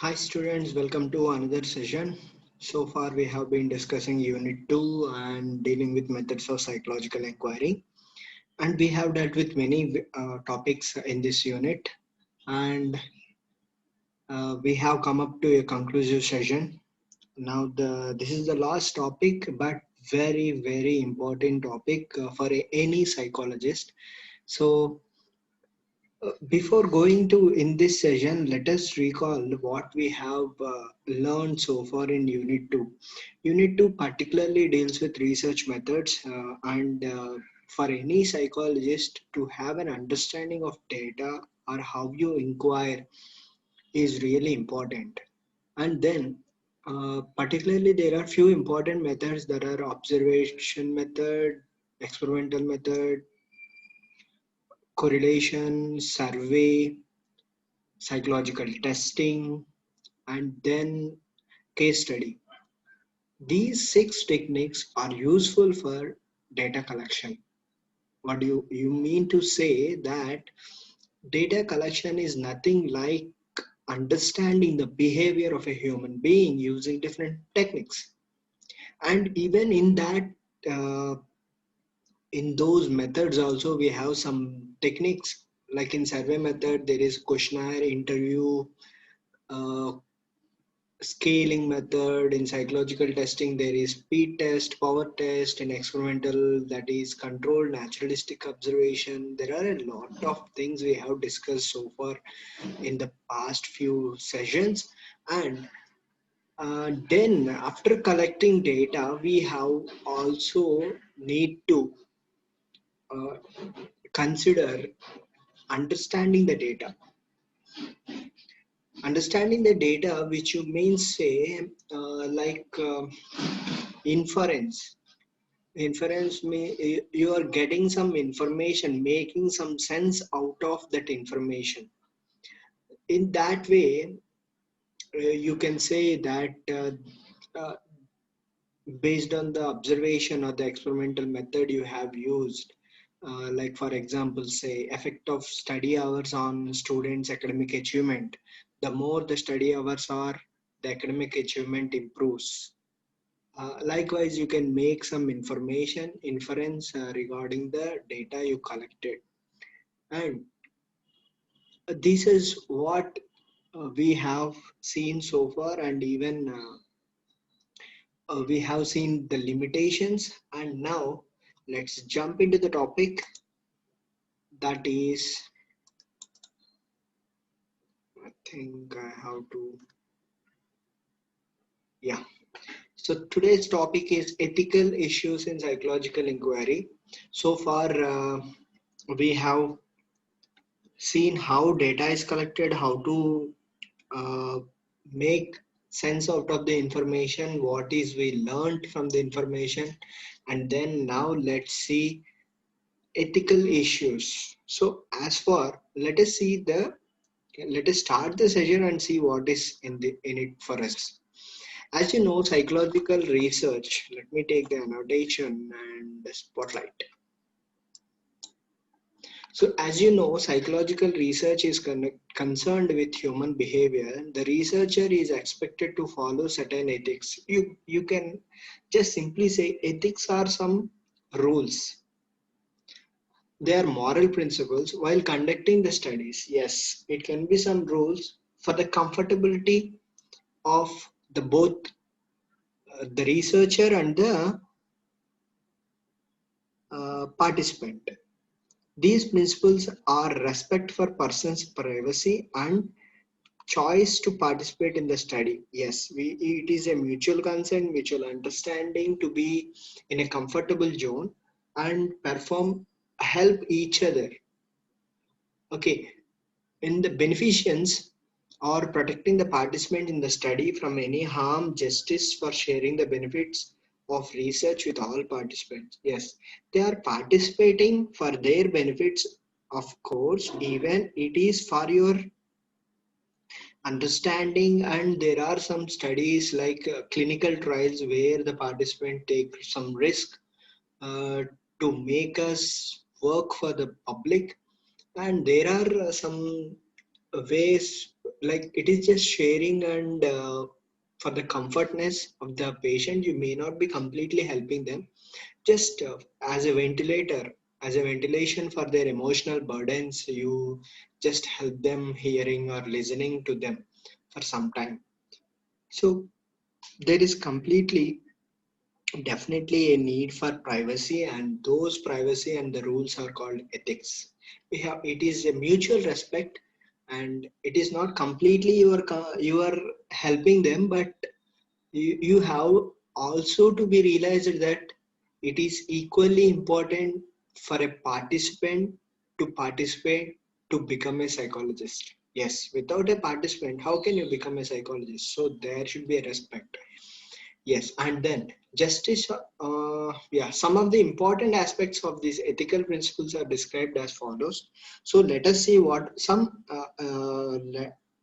Hi students, welcome to another session. So far we have been discussing Unit 2 and dealing with methods of psychological inquiry. And we have dealt with many topics in this unit. And we have come up to a conclusive session. Now this is the last topic, but very important topic for any psychologist. So before going to in this session, let us recall what we have learned so far in Unit 2. Unit 2 particularly deals with research methods and for any psychologist to have an understanding of data or how you inquire is really important. And then particularly there are few important methods that are observation method, experimental method, correlation, survey, psychological testing, and then case study. These six techniques are useful for data collection. What do you mean to say that data collection is nothing like understanding the behavior of a human being using different techniques. And even in that, uh, in those methods also we have some techniques like in survey method there is questionnaire interview, uh, scaling method. In psychological testing there is speed test, power test. In experimental, that is controlled naturalistic observation. There are a lot of things we have discussed so far in the past few sessions. And then after collecting data we have also need to uh, consider understanding the data. Understanding the data, which you mean say inference. Inference may you are getting some information, making some sense out of that information. In that way, you can say that based on the observation or the experimental method you have used, like for example, say effect of study hours on students' academic achievement. The more the study hours are, the academic achievement improves. Likewise, you can make some information inference regarding the data you collected. And this is what we have seen so far, and even we have seen the limitations. And now let's jump into the topic that is, I think I have to, yeah. So today's topic is ethical issues in psychological inquiry. So far, we have seen how data is collected, how to uh, make sense out of the information, what is we learned from the information, and then now let's see ethical issues. So as for let us start the session and see what is in it for us. As you know, psychological research. Let me take the annotation and the spotlight. So, as you know, psychological research is concerned with human behavior. The researcher is expected to follow certain ethics. You can just simply say ethics are some rules. They are moral principles while conducting the studies. Yes, it can be some rules for the comfortability of the both the researcher and the participant. These principles are respect for person's privacy and choice to participate in the study. Yes, it is a mutual consent, mutual understanding to be in a comfortable zone and perform, help each other. Okay, in the beneficence or protecting the participant in the study from any harm, justice for sharing the benefits of research with all participants. Yes, they are participating for their benefits, of course, even it is for your understanding. And there are some studies like clinical trials where the participant take some risk uh, to make us work for the public. And there are some ways like it is just sharing, and for the comfortness of the patient you may not be completely helping them, just as a ventilator, as a ventilation for their emotional burdens, you just help them hearing or listening to them for some time. So there is completely definitely a need for privacy, and those privacy and the rules are called ethics. We have, it is a mutual respect, and it is not completely you are helping them, but you have also to be realized that it is equally important for a participant to participate to become a psychologist. Yes, without a participant how can you become a psychologist? So there should be a respect. Yes, and then justice. Yeah, some of the important aspects of these ethical principles are described as follows. So let us see what some,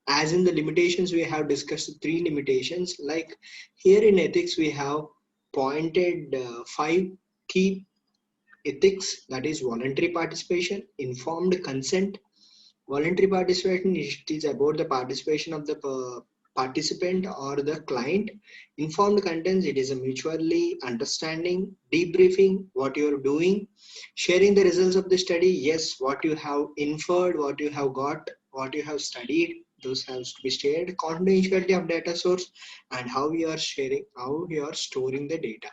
as in the limitations, we have discussed three limitations. Like here in ethics, we have pointed five key ethics, that is voluntary participation, informed consent. Voluntary participation is about the participation of the participant or the client. Informed contents, it is a mutually understanding. Debriefing, what you are doing. Sharing the results of the study, yes, what you have inferred, what you have got, what you have studied, those has to be shared. Confidentiality of data source, and how you are sharing, how you are storing the data.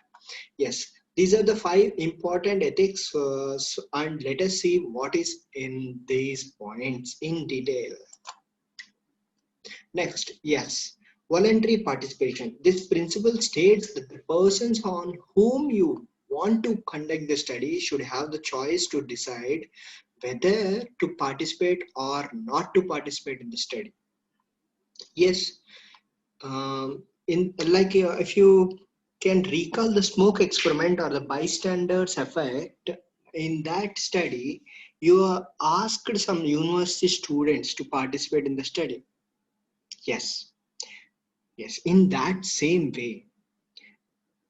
Yes, these are the five important ethics, and let us see what is in these points in detail. Next, yes, voluntary participation. This principle states that the persons on whom you want to conduct the study should have the choice to decide whether to participate or not to participate in the study. Yes, in like if you can recall the smoke experiment or the bystanders effect, in that study you asked some university students to participate in the study. Yes, yes, in that same way,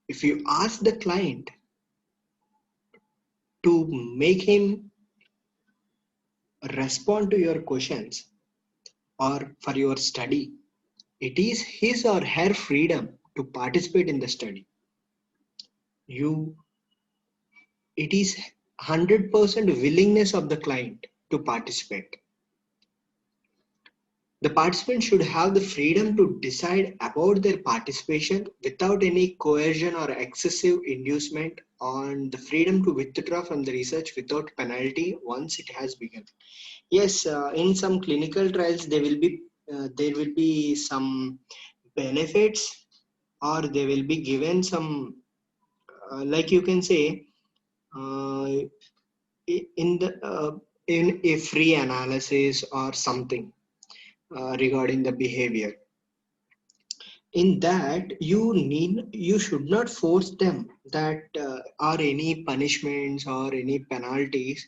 if you ask the client to make him respond to your questions or for your study, it is his or her freedom to participate in the study. You It is 100% willingness of the client to participate. The participant should have the freedom to decide about their participation without any coercion or excessive inducement, on the freedom to withdraw from the research without penalty once it has begun. Yes, in some clinical trials there will be some benefits, or they will be given some, like you can say, uh, in the in a free analysis or something regarding the behavior. In that you should not force them that or any punishments or any penalties.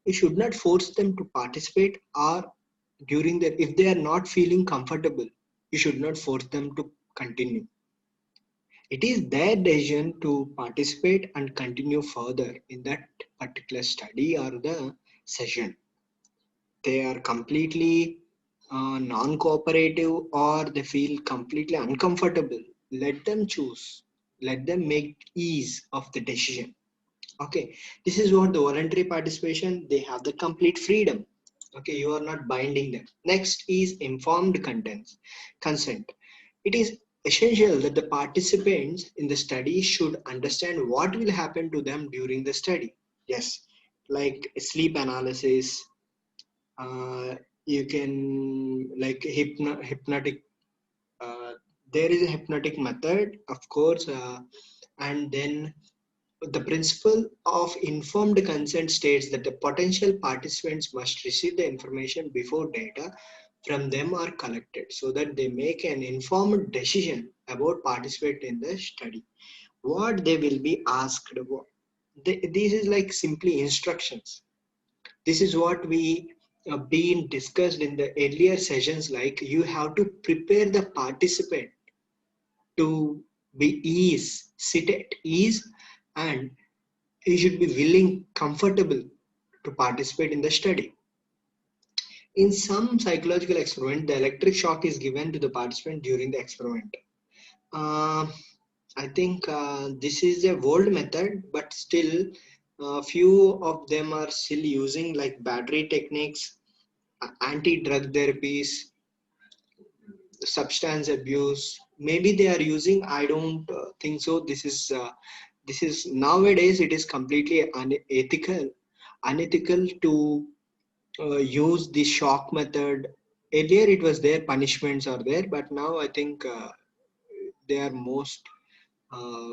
You should not force them to participate, or during that if they are not feeling comfortable, you should not force them to continue. It is their decision to participate and continue further in that particular study or the session. They are completely non-cooperative, or they feel completely uncomfortable, let them choose, let them make ease of the decision. Okay, this is what the voluntary participation, they have the complete freedom. Okay, you are not binding them. Next is informed contents consent. It is essential that the participants in the study should understand what will happen to them during the study. Yes, like sleep analysis, you can like hypnotic, uh, there is a hypnotic method of course, and then the principle of informed consent states that the potential participants must receive the information before data from them are collected, so that they make an informed decision about participating in the study. What they will be asked about, this is like simply instructions. This is what we been discussed in the earlier sessions, like you have to prepare the participant to be ease, sit at ease, and he should be willing, comfortable to participate in the study. In some psychological experiment, the electric shock is given to the participant during the experiment. Uh, I think this is a old method, but still, few of them are still using like battery techniques, anti-drug therapies, substance abuse. Maybe they are using. I don't think so. This is nowadays it is completely unethical to use the shock method. Earlier it was there, punishments are there, but now I think they are most uh,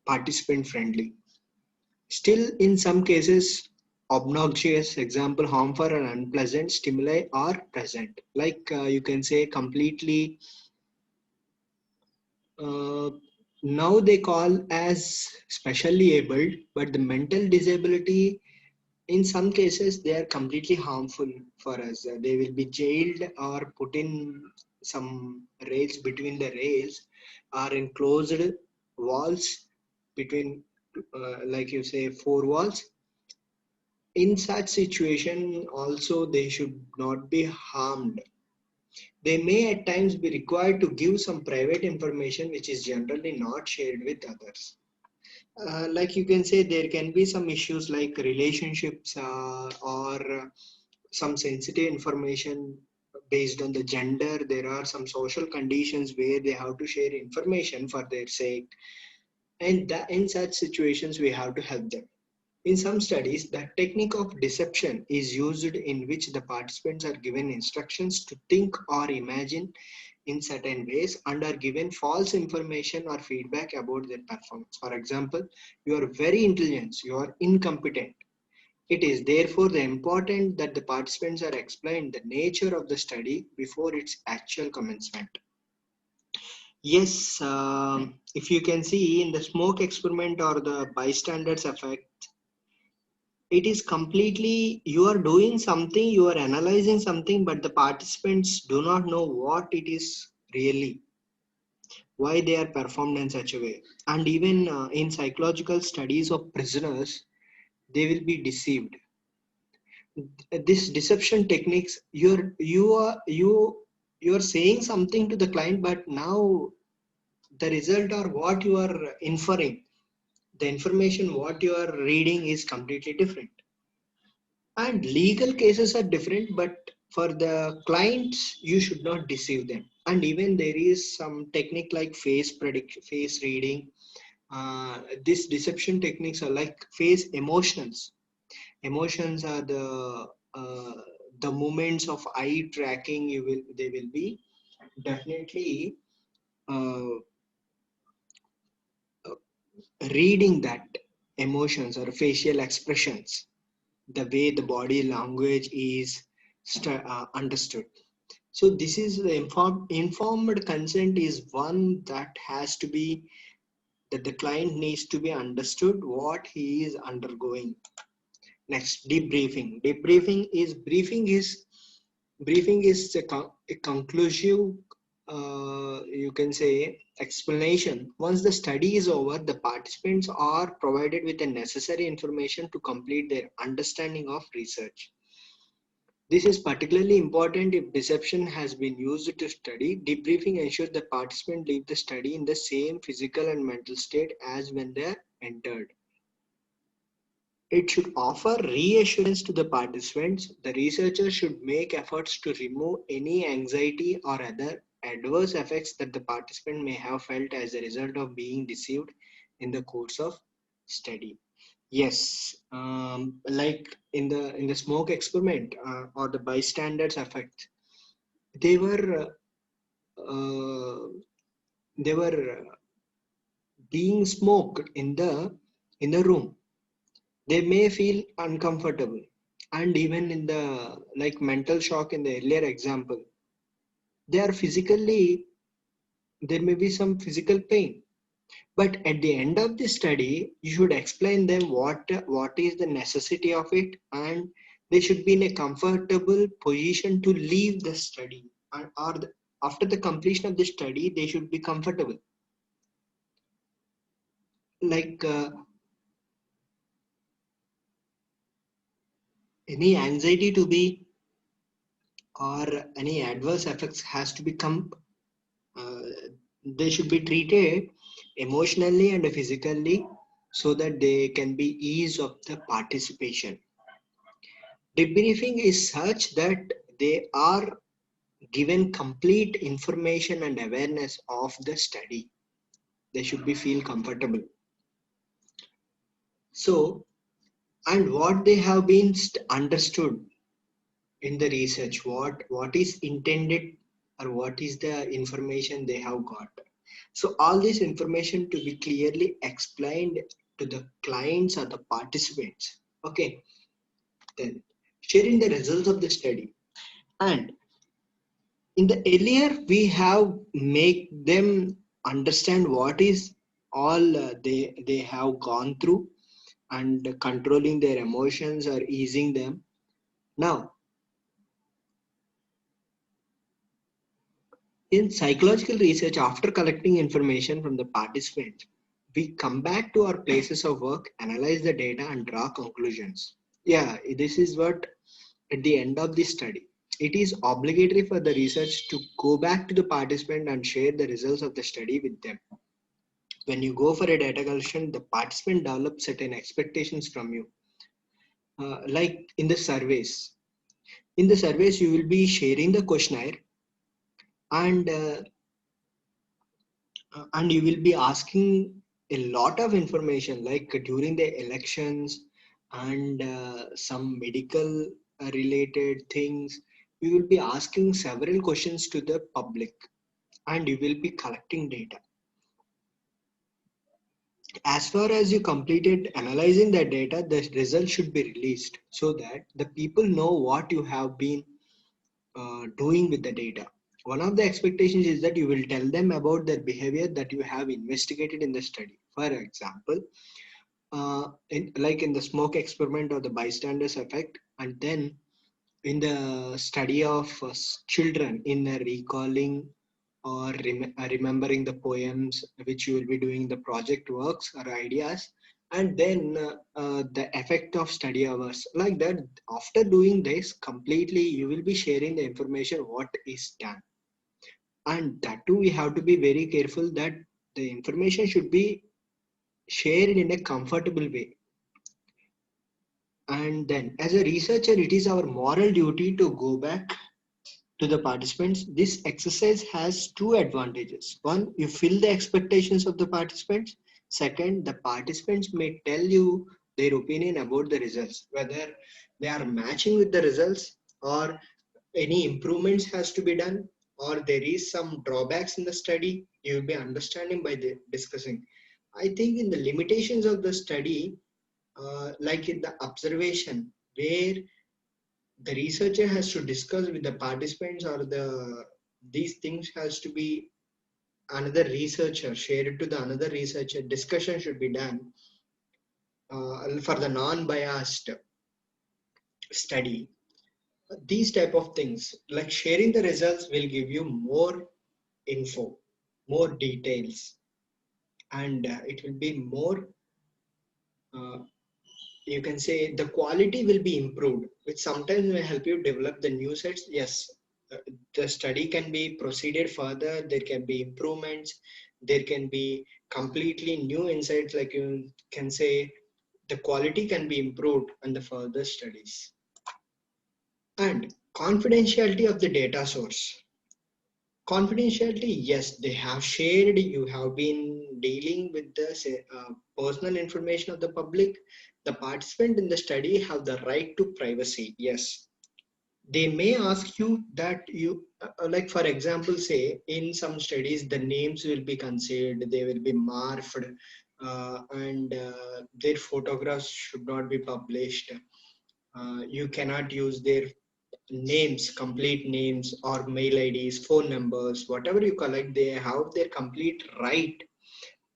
participant friendly. Still, in some cases, obnoxious, example, harmful or unpleasant stimuli are present. Like you can say completely, uh, now they call as specially abled, but the mental disability, in some cases, they are completely harmful for us. They will be jailed or put in some rails between the rails or in closed walls between, like you say, four walls. In such situation also they should not be harmed. They may at times be required to give some private information which is generally not shared with others. Like you can say there can be some issues like relationships or some sensitive information based on the gender. There are some social conditions where they have to share information for their sake, and that in such situations we have to help them. In some studies, the technique of deception is used in which the participants are given instructions to think or imagine in certain ways and are given false information or feedback about their performance. For example, you are very intelligent, you are incompetent. It is therefore the important that the participants are explained the nature of the study before its actual commencement. Yes, if you can see in the smoke experiment or the bystanders effect, it is completely you are doing something, you are analyzing something, but the participants do not know what it is really, why they are performed in such a way. And even in psychological studies of prisoners, they will be deceived. This deception techniques, you're saying something to the client, but now the result or what you are inferring, the information what you are reading is completely different. And legal cases are different, but for the clients you should not deceive them. And even there is some technique like face reading. These deception techniques are like face emotions. Emotions are uh, the moments of eye tracking. You will they will be definitely uh, uh, reading that emotions or facial expressions, the way the body language is understood. So this is the informed consent is one that has to be, that the client needs to be understood what he is undergoing. Next, debriefing. Briefing is a conclusive, you can say, explanation. Once the study is over, the participants are provided with the necessary information to complete their understanding of research. This is particularly important if deception has been used to study. Debriefing ensures the participants leave the study in the same physical and mental state as when they entered. It should offer reassurance to the participants. The researchers should make efforts to remove any anxiety or other adverse effects that the participant may have felt as a result of being deceived in the course of study. Yes, like in the smoke experiment or the bystanders effect, they were they were being smoked in the room. They may feel uncomfortable, and even in the like mental shock in the earlier example, they are physically, there may be some physical pain. But at the end of the study, you should explain them what is the necessity of it, and they should be in a comfortable position to leave the study. After the completion of the study, they should be comfortable. Like any anxiety to be or any adverse effects has to become, uh, they should be treated emotionally and physically so that they can be ease of the participation. Debriefing is such that they are given complete information and awareness of the study. They should be feel comfortable. So, and what they have been understood in the research, what is intended or what is the information they have got. So all this information to be clearly explained to the clients or the participants. Okay, then sharing the results of the study. And in the earlier we have make them understand what is all they have gone through and controlling their emotions or easing them. Now in psychological research, after collecting information from the participants, we come back to our places of work, analyze the data, and draw conclusions. Yeah, this is what at the end of the study. It is obligatory for the research to go back to the participant and share the results of the study with them. When you go for a data collection, the participant develops certain expectations from you. Like in the surveys. In the surveys, you will be sharing the questionnaire and you will be asking a lot of information like during the elections and some medical related things. You will be asking several questions to the public and you will be collecting data. As far as you completed analyzing that data, the result should be released so that the people know what you have been doing with the data. One of the expectations is that you will tell them about their behavior that you have investigated in the study. For example, like in the smoke experiment or the bystanders effect, and then in the study of children in recalling or remembering the poems which you will be doing the project works or ideas, and then the effect of study hours like that. After doing this completely, you will be sharing the information what is done, and that too we have to be very careful that the information should be shared in a comfortable way. And then as a researcher, it is our moral duty to go back to the participants. This exercise has two advantages. One, you fill the expectations of the participants. Second, the participants may tell you their opinion about the results, whether they are matching with the results or any improvements has to be done or there is some drawbacks in the study. You will be understanding by the discussing. I think in the limitations of the study, like in the observation, where the researcher has to discuss with the participants or these things has to be another researcher shared to the another researcher, discussion should be done for the non-biased study. These type of things like sharing the results will give you more info, more details, and it will be more, uh, you can say the quality will be improved, which sometimes will help you develop the new sets. Yes, uh, the study can be proceeded further, there can be improvements, there can be completely new insights, like you can say the quality can be improved on the further studies. And confidentiality of the data source. Confidentiality, yes, they have shared, you have been dealing with the personal information of the public. The participant in the study have the right to privacy, yes. They may ask you that you, like for example, say in some studies, the names will be concealed, they will be morphed, and their photographs should not be published. You cannot use their names, complete names or mail IDs, phone numbers, whatever you collect, they have their complete right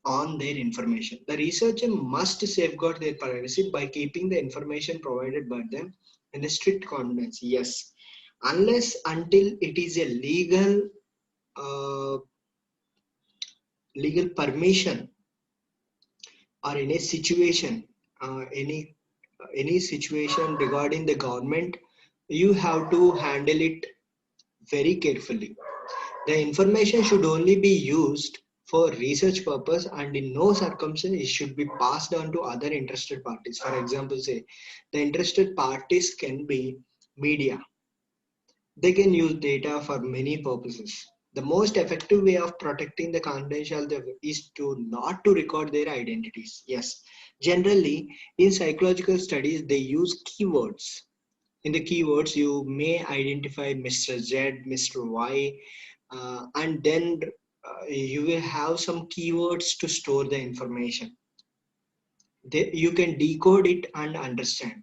on their information. The researcher must safeguard their privacy by keeping the information provided by them in a strict confidence. Yes, unless until it is a uh, legal permission or in a situation, any situation regarding the government, you have to handle it very carefully. The information should only be used for research purpose, and in no circumstance it should be passed on to other interested parties. For example, say the interested parties can be media. They can use data for many purposes. The most effective way of protecting the confidentiality is to not to record their identities. Yes, generally in psychological studies they use keywords. In the keywords you may identify Mr. Z, Mr. Y, and then you will have some keywords to store the information. You can decode it and understand.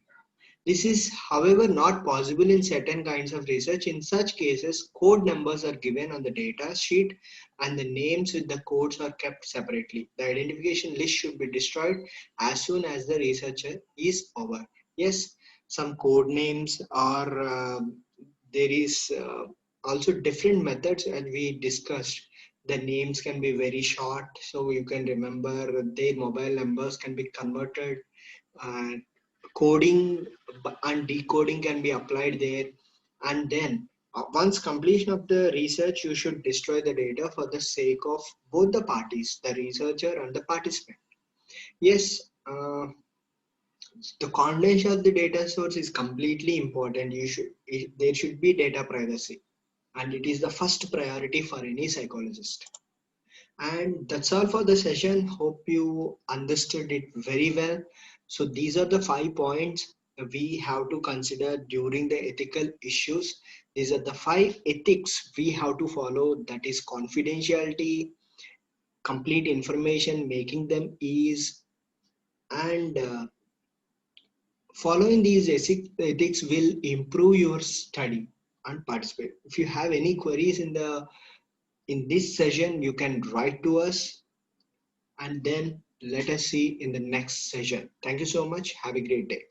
This is, however, not possible in certain kinds of research. In such cases, code numbers are given on the data sheet and the names with the codes are kept separately. The identification list should be destroyed as soon as the researcher is over. Yes, some code names are, there is also different methods as we discussed. The names can be very short, so you can remember their mobile numbers can be converted. Uh, Coding and decoding can be applied there, and then once completion of the research you should destroy the data for the sake of both the parties, the researcher and the participant. Yes, the confidentiality of the data source is completely important. There should be data privacy, and it is the first priority for any psychologist. And that's all for the session. Hope you understood it very well. So these are the 5 points we have to consider during the ethical issues. These are the 5 ethics we have to follow. That is confidentiality, complete information, making them ease, and following these ethics will improve your study and participate. If you have any queries in this session, you can write to us, and then let us see in the next session. Thank you so much. Have a great day.